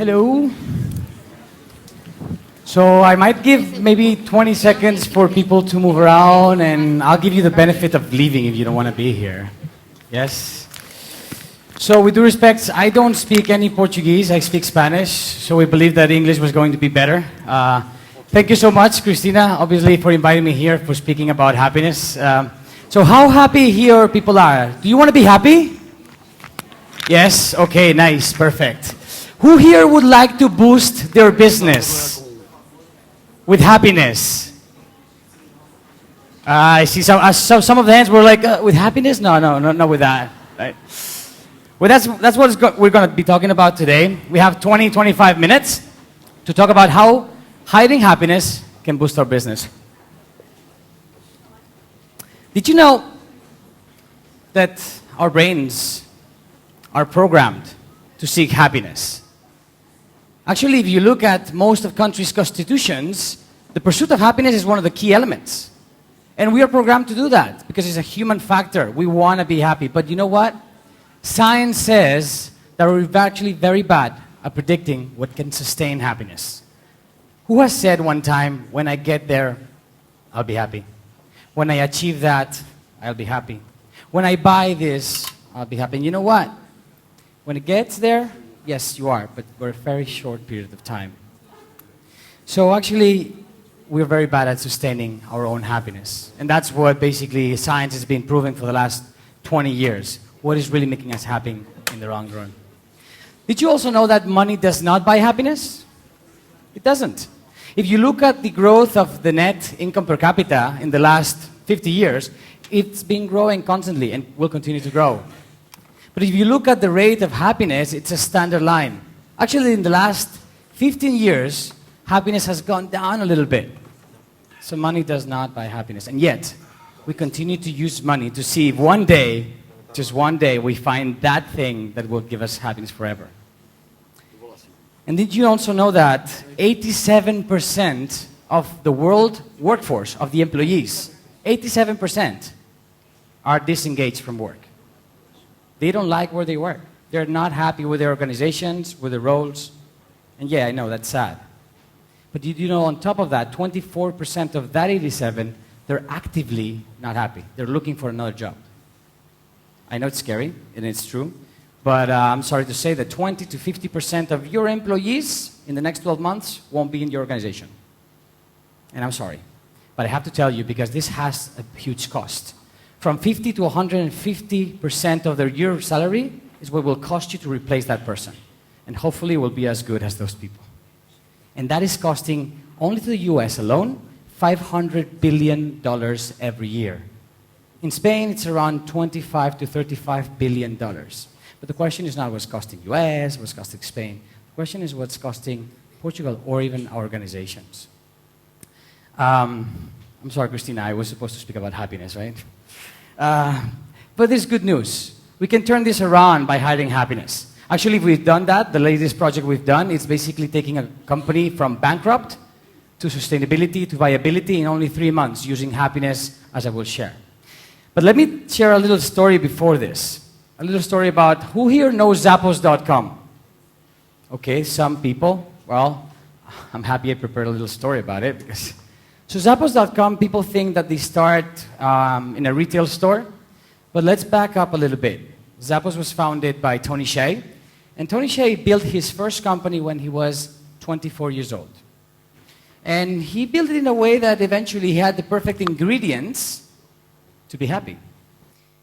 Hello. So I might give maybe 20 seconds for people to move around, and I'll give you the benefit of leaving if you don't want to be here. Yes? So with due respect, I don't speak any Portuguese, I speak Spanish, so we believe that English was going to be better. Thank you so much, Christina, obviously, for inviting me here, for speaking about happiness. So how happy here people are? Do you want to be happy? Yes? Okay, nice, perfect. Who here would like to boost their business with happiness? I see some of the hands were like, with happiness? No, not with that. Right? Well, that's what we're going to be talking about today. We have 25 minutes to talk about how hiding happiness can boost our business. Did you know that our brains are programmed to seek happiness? Actually, if you look at most of countries' constitutions, the pursuit of happiness is one of the key elements. And we are programmed to do that because it's a human factor. We want to be happy. But you know what? Science says that we're actually very bad at predicting what can sustain happiness. Who has said one time, when I get there, I'll be happy? When I achieve that, I'll be happy. When I buy this, I'll be happy. And you know what? When it gets there, yes, you are, but for a very short period of time. So actually, we're very bad at sustaining our own happiness. And that's what basically science has been proving for the last 20 years. What is really making us happy in the long run. Did you also know that money does not buy happiness? It doesn't. If you look at the growth of the net income per capita in the last 50 years, it's been growing constantly and will continue to grow. But if you look at the rate of happiness, it's a standard line. Actually, in the last 15 years, happiness has gone down a little bit. So money does not buy happiness. And yet, we continue to use money to see if one day, just one day, we find that thing that will give us happiness forever. And did you also know that 87% of the world workforce, of the employees, 87% are disengaged from work? They don't like where they work. They're not happy with their organizations, with their roles. And yeah, I know, that's sad. But did you know, on top of that, 24% of that 87, they're actively not happy. They're looking for another job. I know it's scary, and it's true. But I'm sorry to say that 20 to 50% of your employees in the next 12 months won't be in your organization. And I'm sorry. But I have to tell you, because this has a huge cost. From 50 to 150% of their year salary is what will cost you to replace that person. And hopefully it will be as good as those people. And that is costing, only to the US alone, $500 billion every year. In Spain, it's around $25 to $35 billion. But the question is not what's costing US, what's costing Spain. The question is what's costing Portugal or even our organizations. I'm sorry, Christina, I was supposed to speak about happiness, right? But there's good news. We can turn this around by hiding happiness. Actually, we've done that. The latest project we've done is basically taking a company from bankrupt to sustainability to viability in only 3 months using happiness, as I will share. But let me share a little story before this. A little story about who here knows Zappos.com. Okay, some people. Well, I'm happy I prepared a little story about it. So Zappos.com, people think that they start in a retail store. But let's back up a little bit. Zappos was founded by Tony Hsieh. And Tony Hsieh built his first company when he was 24 years old. And he built it in a way that eventually he had the perfect ingredients to be happy.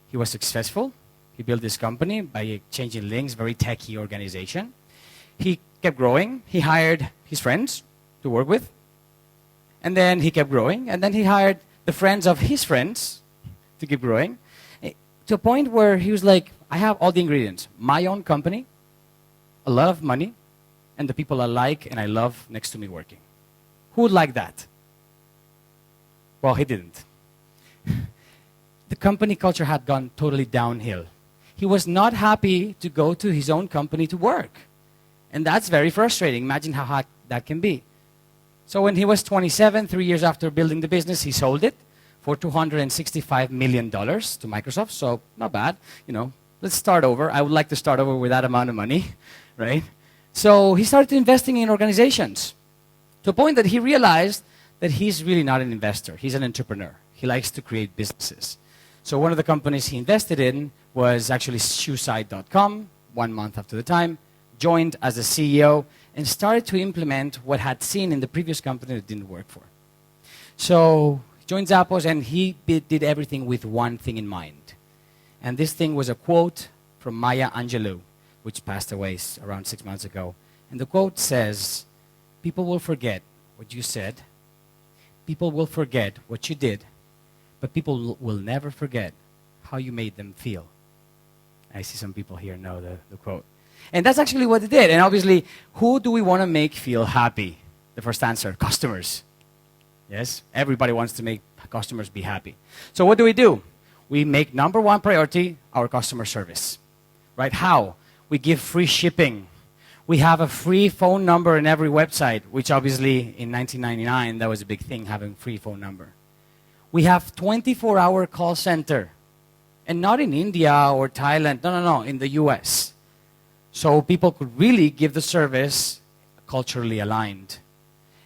He was successful. He built this company by exchanging links, very techy organization. He kept growing. He hired his friends to work with. And then he kept growing. And then he hired the friends of his friends to keep growing. To a point where he was like, I have all the ingredients. My own company, a lot of money, and the people I like and I love next to me working. Who would like that? Well, he didn't. The company culture had gone totally downhill. He was not happy to go to his own company to work. And that's very frustrating. Imagine how hard that can be. So when he was 27, 3 years after building the business, he sold it for $265 million to Microsoft. So not bad. You know, let's start over. I would like to start over with that amount of money, right? So he started investing in organizations to a point that he realized that he's really not an investor. He's an entrepreneur. He likes to create businesses. So one of the companies he invested in was actually shoeside.com, 1 month after the time, joined as a CEO, and started to implement what had seen in the previous company that didn't work for. So he joined Zappos, and he did everything with one thing in mind. And this thing was a quote from Maya Angelou, which passed away around 6 months ago. And the quote says, "People will forget what you said, people will forget what you did, but people will never forget how you made them feel." I see some people here know the quote. And that's actually what it did. And obviously, who do we want to make feel happy? The first answer, customers. Yes, everybody wants to make customers be happy. So what do? We make number one priority our customer service. Right? How? We give free shipping. We have a free phone number in every website, which obviously in 1999, that was a big thing, having free phone number. We have 24-hour call center. And not in India or Thailand, no, in the US. So people could really give the service culturally aligned.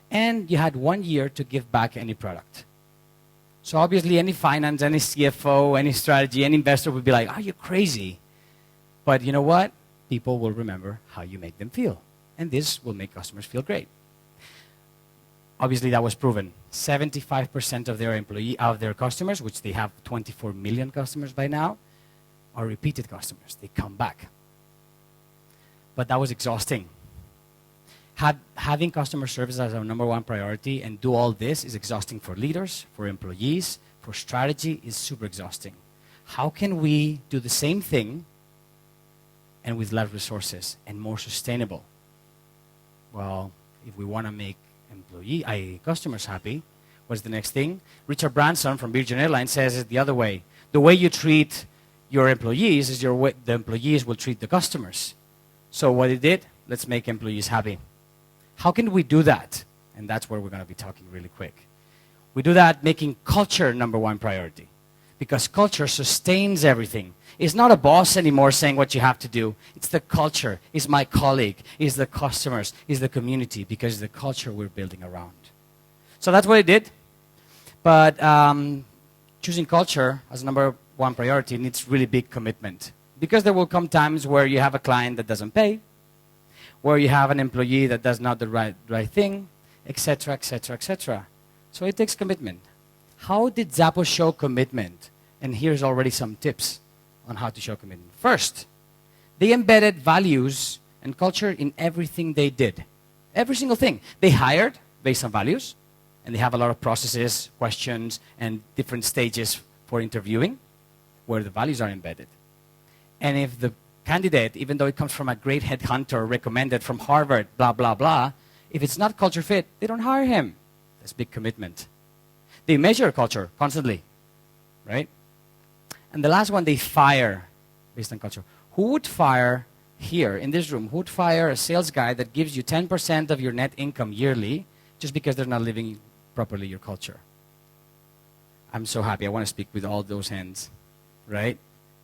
And you had 1 year to give back any product. So obviously any finance, any CFO, any strategy, any investor would be like, "Are you crazy?" But you know what? People will remember how you make them feel. And this will make customers feel great. Obviously that was proven. 75% of their customers, which they have 24 million customers by now, are repeated customers. They come back. But that was exhausting. Having customer service as our number one priority and do all this is exhausting for leaders, for employees, for strategy is super exhausting. How can we do the same thing and with less resources and more sustainable? Well, if we want to make customers happy, what's the next thing? Richard Branson from Virgin Airlines says it the other way. The way you treat your employees is the employees will treat the customers. So what he did, let's make employees happy. How can we do that? And that's where we're going to be talking really quick. We do that making culture number one priority. Because culture sustains everything. It's not a boss anymore saying what you have to do. It's the culture. It's my colleague. It's the customers. It's the community. Because it's the culture we're building around. So that's what I did. But choosing culture as number one priority needs really big commitment. Because there will come times where you have a client that doesn't pay, where you have an employee that does not the right thing, etc., etc., etc. So it takes commitment. How did Zappos show commitment? And here's already some tips on how to show commitment. First, they embedded values and culture in everything they did. Every single thing. They hired based on values, and they have a lot of processes, questions, and different stages for interviewing where the values are embedded. And if the candidate, even though it comes from a great headhunter recommended from Harvard, blah, blah, blah, if it's not culture fit, they don't hire him. That's big commitment. They measure culture constantly, right? And the last one, they fire based on culture. Who would fire here in this room? Who would fire a sales guy that gives you 10% of your net income yearly just because they're not living properly your culture? I'm so happy. I want to speak with all those hands, right?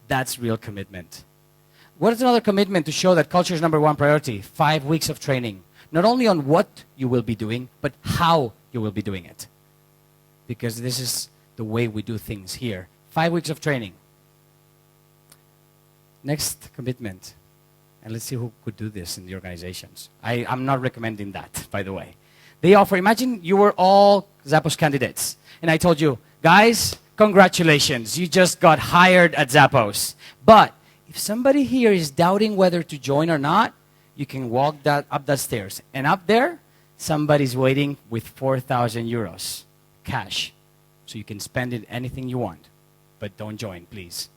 That's real commitment. What is another commitment to show that culture is number one priority? 5 weeks of training. Not only on what you will be doing, but how you will be doing it. Because this is the way we do things here. 5 weeks of training. Next commitment. And let's see who could do this in the organizations. I'm not recommending that, by the way. They offer, imagine you were all Zappos candidates. And I told you, guys, congratulations. You just got hired at Zappos. But if somebody here is doubting whether to join or not, you can walk up that stairs. And up there, somebody's waiting with 4,000 euros cash. So you can spend it anything you want. But don't join, please.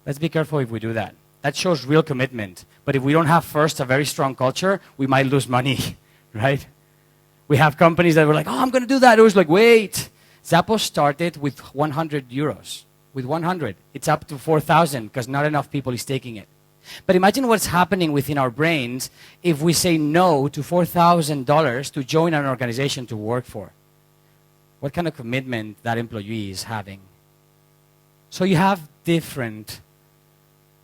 Let's be careful if we do that. That shows real commitment. But if we don't have first a very strong culture, we might lose money, right? We have companies that were like, oh, I'm going to do that. It was like, wait. Zappos started with 100 euros. With 100. It's up to 4,000 because not enough people is taking it. But imagine what's happening within our brains if we say no to $4,000 to join an organization to work for. What kind of commitment that employee is having. So you have different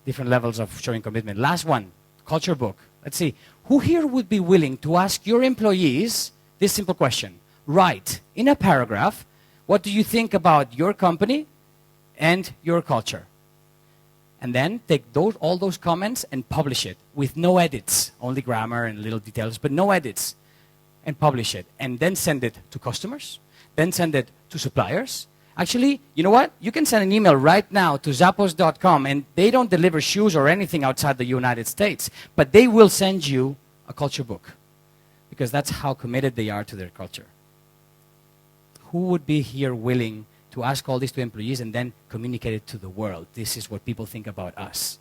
levels of showing commitment. Last one, culture book. Let's see. Who here would be willing to ask your employees this simple question? Write in a paragraph, what do you think about your company and your culture? And then take all those comments and publish it with no edits, only grammar and little details, but no edits, and publish it. And then send it to customers, then send it to suppliers. Actually, you know what? You can send an email right now to zappos.com, and they don't deliver shoes or anything outside the United States, but they will send you a culture book because that's how committed they are to their culture. Who would be here willing to ask all this to employees and then communicate it to the world? This is what people think about us.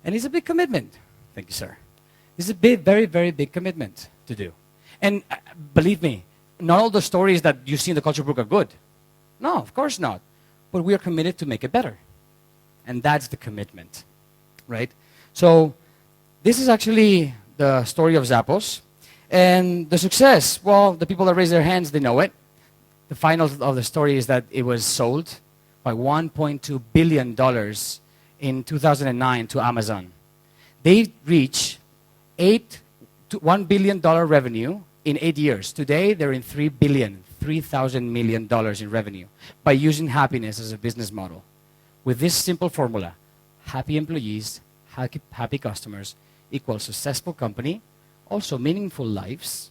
And it's a big commitment. Thank you, sir. It's a big, very, very big commitment to do. And believe me, not all the stories that you see in the culture book are good. No, of course not. But we are committed to make it better. And that's the commitment, right? So this is actually the story of Zappos. And the success, well, the people that raise their hands, they know it. The final of the story is that it was sold by $1.2 billion in 2009 to Amazon. They reached $1 billion revenue in 8 years. Today, they're in $3,000 million in revenue by using happiness as a business model. With this simple formula, happy employees, happy customers equals successful company, also meaningful lives,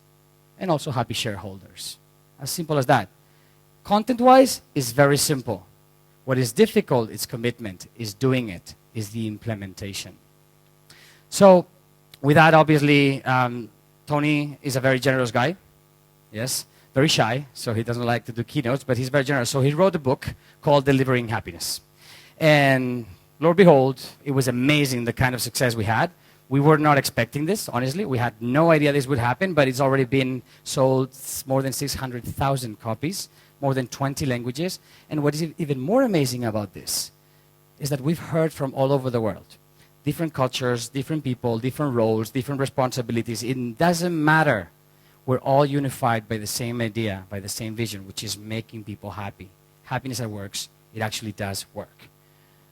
and also happy shareholders. As simple as that. Content-wise, it's very simple. What is difficult is commitment, is doing it, is the implementation. So, with that, obviously, Tony is a very generous guy. Yes, very shy, so he doesn't like to do keynotes, but he's very generous. So he wrote a book called Delivering Happiness. And Lord behold, it was amazing the kind of success we had. We were not expecting this, honestly. We had no idea this would happen, but it's already been sold more than 600,000 copies, more than 20 languages. And what is even more amazing about this is that we've heard from all over the world. Different cultures, different people, different roles, different responsibilities. It doesn't matter. We're all unified by the same idea, by the same vision, which is making people happy. Happiness that works, it actually does work.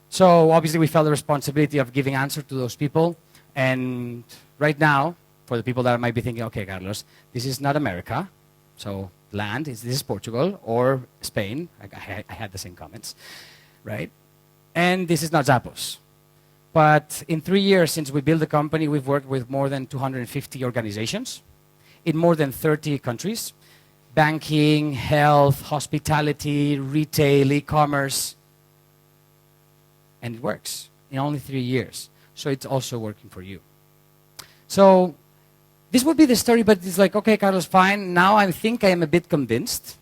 So obviously we felt the responsibility of giving answer to those people. And right now, for the people that might be thinking, okay, Carlos, this is not America. So land, this is Portugal or Spain. I had the same comments, right? And this is not Zappos. But in 3 years since we built the company, we've worked with more than 250 organizations in more than 30 countries. Banking, health, hospitality, retail, e-commerce. And it works in only 3 years. So it's also working for you. So this would be the story, but it's like, okay, Carlos, fine. Now I think I am a bit convinced,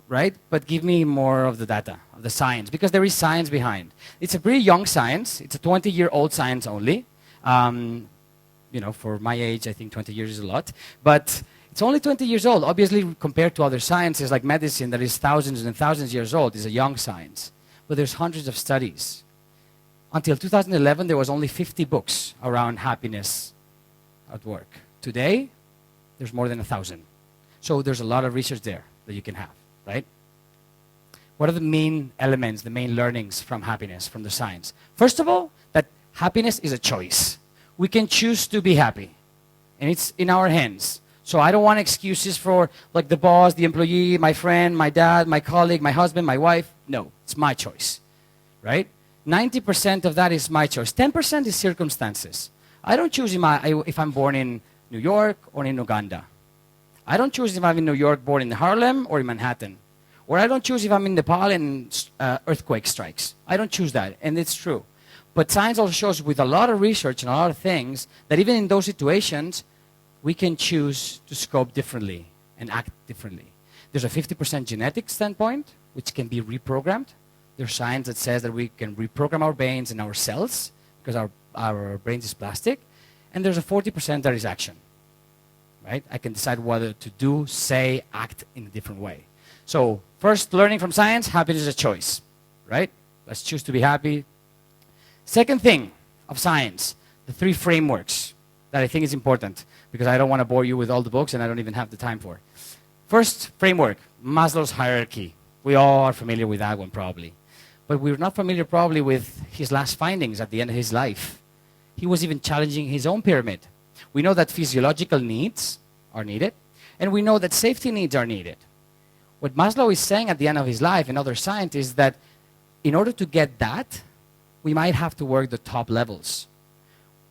right? But give me more of the data, of the science, because there is science behind. It's a pretty young science. It's a 20-year-old science only. You know, for my age, I think 20 years is a lot. But it's only 20 years old. Obviously, compared to other sciences like medicine that is thousands and thousands of years old, is a young science. But there's hundreds of studies. Until 2011, there was only 50 books around happiness at work. Today, there's more than 1,000. So there's a lot of research there that you can have, right? What are the main elements, the main learnings from happiness, from the science? First of all, that happiness is a choice. We can choose to be happy, and it's in our hands. So I don't want excuses for like the boss, the employee, my friend, my dad, my colleague, my husband, my wife. No, it's my choice, right? 90% of that is my choice. 10% is circumstances. I don't choose if I'm born in New York or in Uganda. I don't choose if I'm in New York, born in Harlem or in Manhattan. Or I don't choose if I'm in Nepal and earthquake strikes. I don't choose that, and it's true. But science also shows with a lot of research and a lot of things that even in those situations, we can choose to scope differently and act differently. There's a 50% genetic standpoint, which can be reprogrammed. There's science that says that we can reprogram our brains and our cells because our brains is plastic. And there's a 40% that is action, right? I can decide whether to do, say, act in a different way. So first, learning from science, happiness is a choice, right? Let's choose to be happy. Second thing of science, the 3 frameworks that I think is important because I don't want to bore you with all the books and I don't even have the time for it. First framework, Maslow's hierarchy. We all are familiar with that one probably. But we're not familiar probably with his last findings at the end of his life. he was even challenging his own pyramid. We know that physiological needs are needed, and we know that safety needs are needed. What Maslow is saying at the end of his life, and other scientists, is that in order to get that, we might have to work the top levels.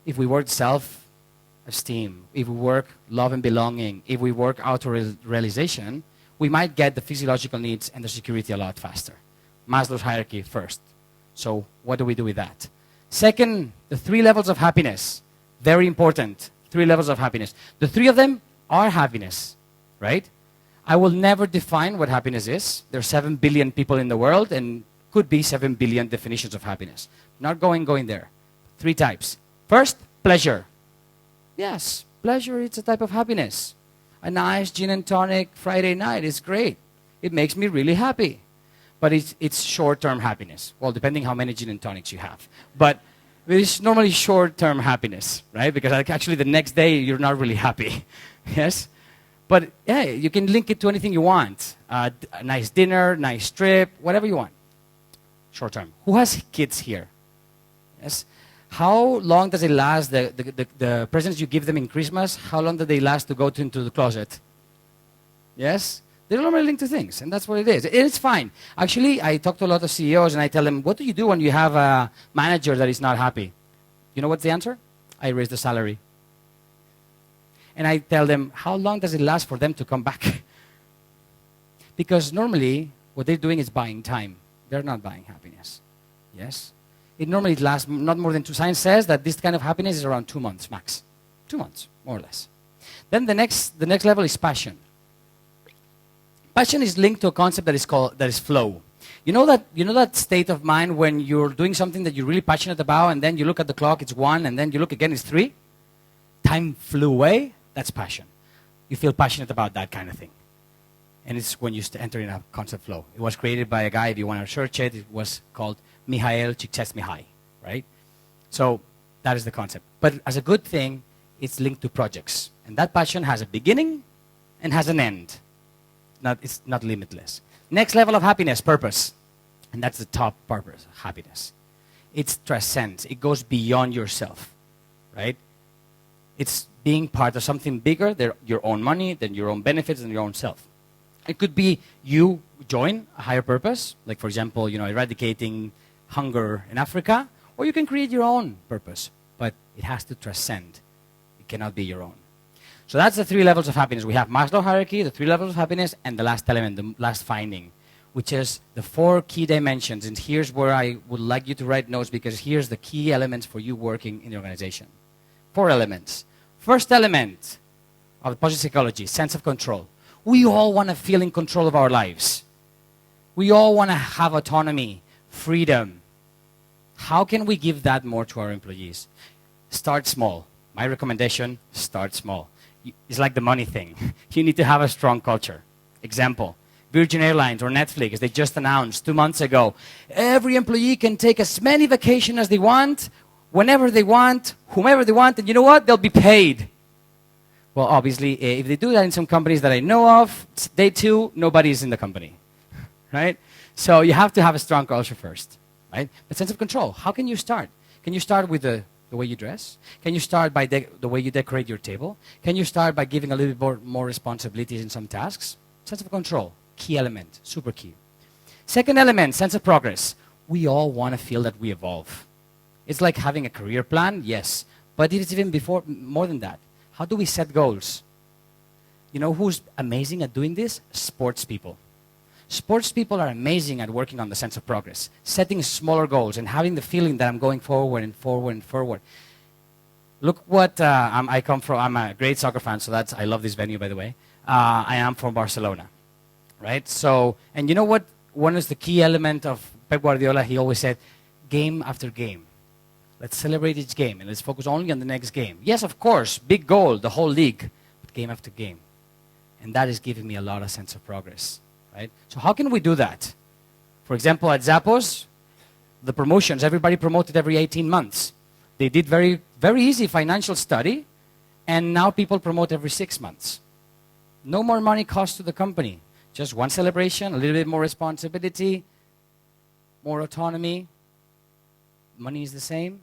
If we work self-esteem, if we work love and belonging, if we work auto-realization, we might get the physiological needs and the security a lot faster. Maslow's hierarchy first. So what do we do with that? Second, the 3 levels of happiness. Very important. 3 levels of happiness. The 3 of them are happiness, right? I will never define what happiness is. There are 7 billion people in the world, and could be 7 billion definitions of happiness. Not going there. 3 types. First, pleasure. Yes, pleasure is a type of happiness. A nice gin and tonic Friday night is great. It makes me really happy. But it's short-term happiness. Well, depending how many gin and tonics you have. But it's normally short-term happiness, right? Because actually the next day you're not really happy. Yes? But yeah, you can link it to anything you want. A nice dinner, nice trip, whatever you want. Short-term. Who has kids here? Yes? How long does it last, the presents you give them in Christmas, how long do they last to go into the closet? Yes? They're normally linked to things, and that's what it is. It's fine. Actually, I talk to a lot of CEOs, and I tell them, what do you do when you have a manager that is not happy? You know what's the answer? I raise the salary. And I tell them, how long does it last for them to come back? Because normally, what they're doing is buying time. They're not buying happiness. Yes? It normally lasts not more than 2. Science says that this kind of happiness is around 2 months max. 2 months, more or less. Then the next level is passion. Passion is linked to a concept that is flow. You know that state of mind when you're doing something that you're really passionate about, and then you look at the clock, it's 1, and then you look again, it's 3? Time flew away. That's passion. You feel passionate about that kind of thing. And it's when you enter in a concept flow. It was created by a guy, if you want to search it, it was called Mihail Csikszentmihalyi, right? So that is the concept. But as a good thing, it's linked to projects. And that passion has a beginning and has an end. It's not limitless. Next level of happiness, purpose. And that's the top purpose, happiness. It transcends. It goes beyond yourself, right? It's being part of something bigger than your own money, than your own benefits, than your own self. It could be you join a higher purpose, like for example, eradicating hunger in Africa, or you can create your own purpose, but it has to transcend. It cannot be your own. So that's the 3 levels of happiness. We have Maslow hierarchy, the 3 levels of happiness, and the last element, the last finding, which is the 4 key dimensions. And here's where I would like you to write notes, because here's the key elements for you working in the organization. 4 elements. First element of positive psychology, sense of control. We all want to feel in control of our lives. We all want to have autonomy, freedom. How can we give that more to our employees? Start small. My recommendation, start small. It's like the money thing. You need to have a strong culture. Example, Virgin Airlines or Netflix, they just announced 2 months ago, every employee can take as many vacations as they want, whenever they want, whomever they want, and you know what? They'll be paid. Well, obviously, if they do that in some companies that I know of, day 2, nobody's in the company, right? So you have to have a strong culture first, right? But sense of control, how can you start? Can you start with the way you dress? Can you start by the way you decorate your table? Can you start by giving a little bit more responsibilities in some tasks? Sense of control, key element, super key. Second element, sense of progress. We all want to feel that we evolve. It's like having a career plan, yes, but it's even more than that. How do we set goals? You know who's amazing at doing this? Sports people. Sports people are amazing at working on the sense of progress, setting smaller goals and having the feeling that I'm going forward and forward and forward. Look what I come from. I'm a great soccer fan, so I love this venue, by the way. I am from Barcelona, right? So, and you know what? One is the key element of Pep Guardiola. He always said, game after game. Let's celebrate each game and let's focus only on the next game. Yes, of course, big goal, the whole league, but game after game. And that is giving me a lot of sense of progress. Right? So how can we do that? For example, at Zappos, the promotions, everybody promoted every 18 months. They did very, very easy financial study, and now people promote every 6 months. No more money cost to the company. Just one celebration, a little bit more responsibility, more autonomy. Money is the same.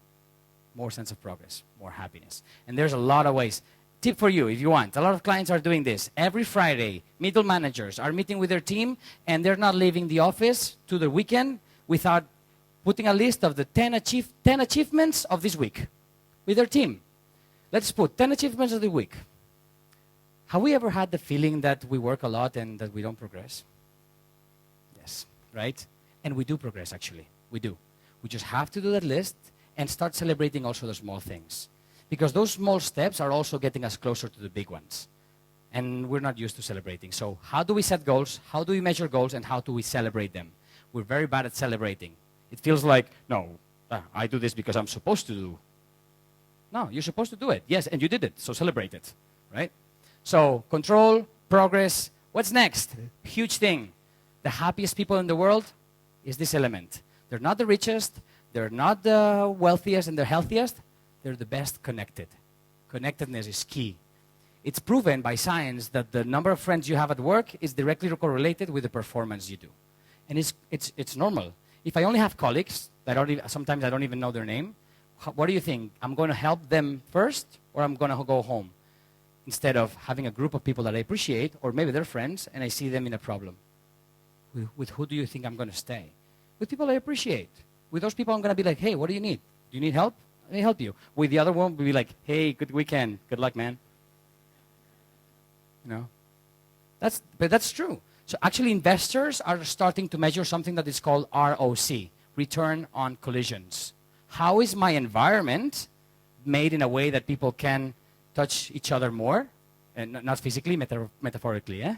more sense of progress, more happiness. And there's a lot of ways. Tip for you, if you want. A lot of clients are doing this. Every Friday, middle managers are meeting with their team, and they're not leaving the office to the weekend without putting a list of the 10 achievements of this week with their team. Let's put 10 achievements of the week. Have we ever had the feeling that we work a lot and that we don't progress? Yes, right? And we do progress, actually. We do. We just have to do that list and start celebrating also the small things. Because those small steps are also getting us closer to the big ones. And we're not used to celebrating. So how do we set goals? How do we measure goals? And how do we celebrate them? We're very bad at celebrating. It feels like, no, I do this because I'm supposed to do. No, you're supposed to do it. Yes, and you did it, so celebrate it, right? So control, progress. What's next? Huge thing. The happiest people in the world is this element. They're not the richest. They're not the wealthiest and the healthiest. They're the best connected. Connectedness is key. It's proven by science that the number of friends you have at work is directly correlated with the performance you do. And it's normal. If I only have colleagues, sometimes I don't even know their name, what do you think? I'm going to help them first, or I'm going to go home? Instead of having a group of people that I appreciate, or maybe they're friends, and I see them in a problem. With who do you think I'm going to stay? With people I appreciate. With those people, I'm going to be like, hey, what do you need? Do you need help? Let me help you. With the other one, we'll be like, hey, good weekend. Good luck, man. You know? But that's true. So actually, investors are starting to measure something that is called ROC, return on collisions. How is my environment made in a way that people can touch each other more? And not physically, metaphorically, eh?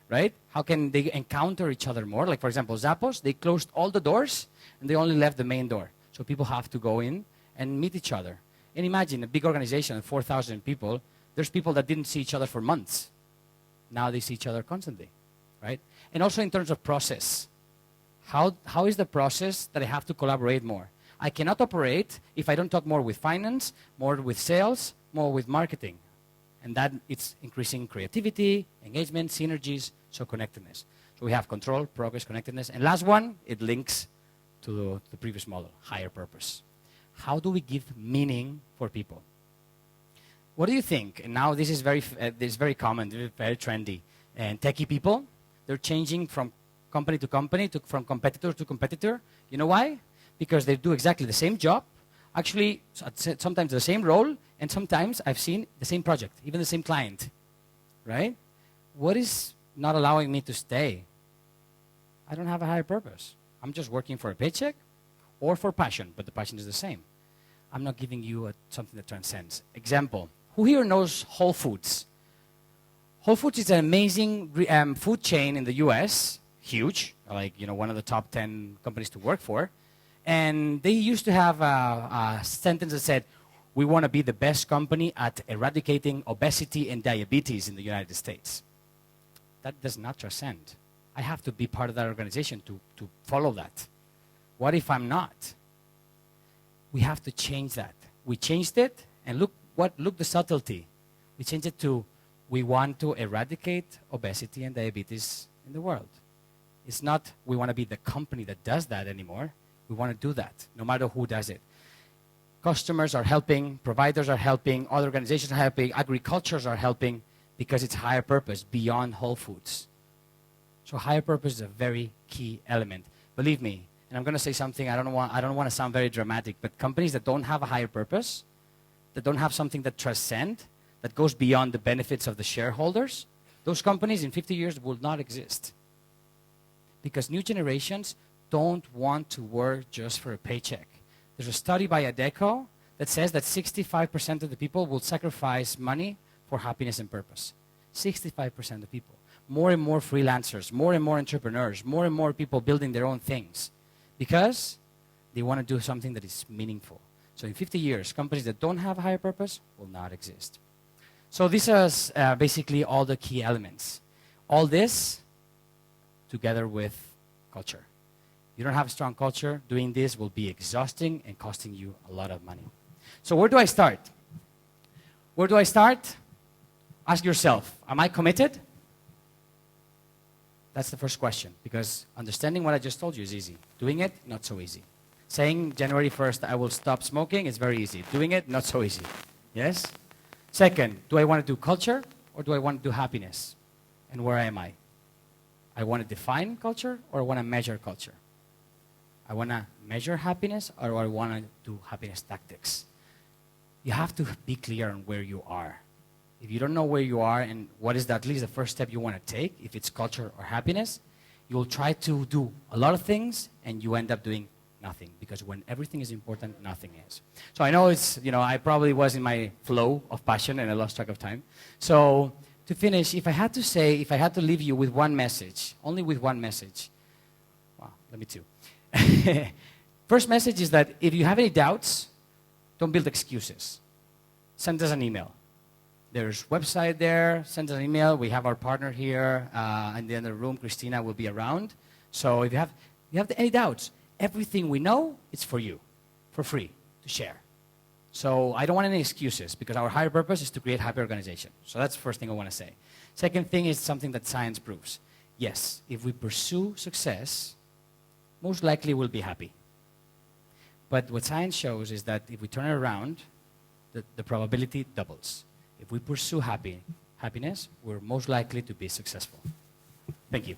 Right? How can they encounter each other more? Like, for example, Zappos, they closed all the doors, and they only left the main door. So people have to go in and meet each other. And imagine a big organization of 4,000 people. There's people that didn't see each other for months. Now they see each other constantly, right? And also in terms of process. How is the process that I have to collaborate more? I cannot operate if I don't talk more with finance, more with sales, more with marketing. And that it's increasing creativity, engagement, synergies, so connectedness. So we have control, progress, connectedness. And last one, it links to the previous model, higher purpose. How do we give meaning for people? What do you think? And now this is very common, very trendy. And techie people, they're changing from company to company, from competitor to competitor. You know why? Because they do exactly the same job, actually sometimes the same role, and sometimes I've seen the same project, even the same client, right? What is not allowing me to stay? I don't have a higher purpose. I'm just working for a paycheck or for passion, but the passion is the same. I'm not giving you something that transcends. Example, who here knows Whole Foods? Whole Foods is an amazing food chain in the US, huge, like one of the top 10 companies to work for. And they used to have a sentence that said, we want to be the best company at eradicating obesity and diabetes in the United States. That does not transcend. I have to be part of that organization to follow that. What if I'm not? We have to change that. We changed it, and look the subtlety. We changed it to, we want to eradicate obesity and diabetes in the world. It's not we want to be the company that does that anymore. We want to do that, no matter who does it. Customers are helping, providers are helping, other organizations are helping, agricultures are helping, because it's higher purpose beyond Whole Foods. So higher purpose is a very key element. Believe me, and I'm going to say something, I don't want to sound very dramatic, but companies that don't have a higher purpose, that don't have something that transcends, that goes beyond the benefits of the shareholders, those companies in 50 years will not exist. Because new generations don't want to work just for a paycheck. There's a study by Adecco that says that 65% of the people will sacrifice money for happiness and purpose. 65% of people. More and more freelancers, more and more entrepreneurs, more and more people building their own things because they want to do something that is meaningful. So in 50 years, companies that don't have a higher purpose will not exist. So this is basically all the key elements. All this together with culture. You don't have a strong culture, doing this will be exhausting and costing you a lot of money. So where do I start? Where do I start? Ask yourself, am I committed? That's the first question, because understanding what I just told you is easy. Doing it, not so easy. Saying January 1st, I will stop smoking is very easy. Doing it, not so easy. Yes? Second, do I want to do culture or do I want to do happiness? And where am I? I want to define culture or I want to measure culture? I want to measure happiness or I want to do happiness tactics? You have to be clear on where you are. If you don't know where you are and what is at least the first step you want to take, if it's culture or happiness, you'll try to do a lot of things and you end up doing nothing, because when everything is important, nothing is. So I know it's, I probably was in my flow of passion and I lost track of time. So to finish, if I had to leave you with one message, only with one message, well, let me two. First message is that if you have any doubts, don't build excuses. Send us an email. There's website there, send us an email. We have our partner here in the other room, Christina, will be around. So if you have any doubts, everything we know is for you, for free, to share. So I don't want any excuses, because our higher purpose is to create happy organization. So that's the first thing I want to say. Second thing is something that science proves. Yes, if we pursue success, most likely we'll be happy. But what science shows is that if we turn it around, the probability doubles. If we pursue happiness, we're most likely to be successful. Thank you.